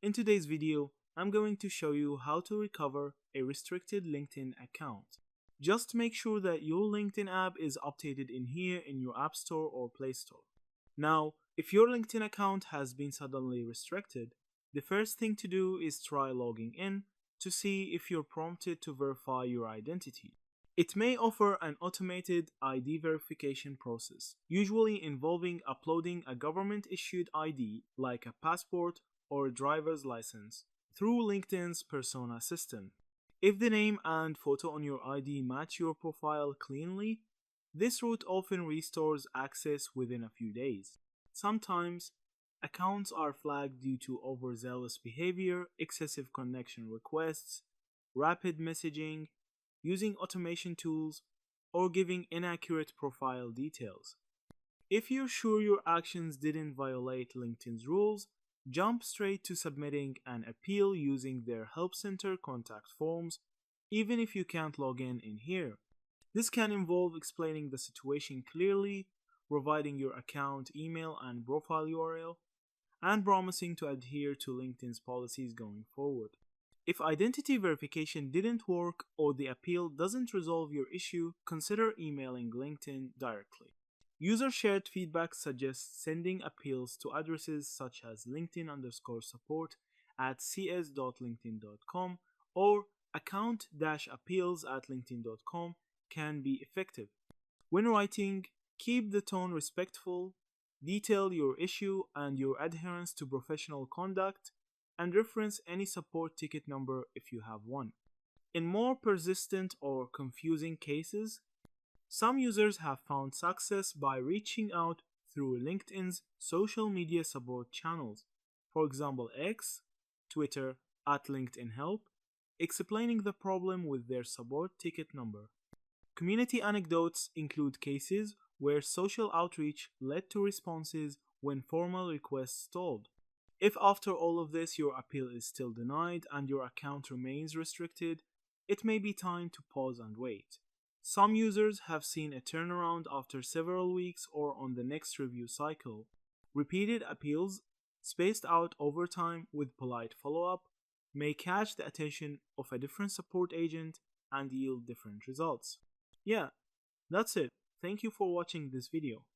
In today's video, I'm going to show you how to recover a restricted LinkedIn account. Just make sure that your LinkedIn app is updated in here in your App Store or Play Store. Now, if your LinkedIn account has been suddenly restricted, the first thing to do is try logging in to see if you're prompted to verify your identity. It may offer an automated ID verification process, usually involving uploading a government-issued ID like a passport or a driver's license through LinkedIn's persona system. If the name and photo on your ID match your profile cleanly, this route often restores access within a few days. Sometimes, accounts are flagged due to overzealous behavior, excessive connection requests, rapid messaging, using automation tools, or giving inaccurate profile details. If you're sure your actions didn't violate LinkedIn's rules, jump straight to submitting an appeal using their Help Center contact forms, even if you can't log in here. This can involve explaining the situation clearly, providing your account email and profile URL, and promising to adhere to LinkedIn's policies going forward. If identity verification didn't work or the appeal doesn't resolve your issue, consider emailing LinkedIn directly. User-shared feedback suggests sending appeals to addresses such as linkedin_support@cs.linkedin.com or account-appeals@linkedin.com can be effective. When writing, keep the tone respectful, detail your issue and your adherence to professional conduct, and reference any support ticket number if you have one. In more persistent or confusing cases, some users have found success by reaching out through LinkedIn's social media support channels, for example X, Twitter @LinkedInHelp, explaining the problem with their support ticket number. Community anecdotes include cases where social outreach led to responses when formal requests stalled. If after all of this your appeal is still denied and your account remains restricted, it may be time to pause and wait. Some users have seen a turnaround after several weeks or on the next review cycle. Repeated appeals, spaced out over time with polite follow-up, may catch the attention of a different support agent and yield different results. Yeah, that's it. Thank you for watching this video.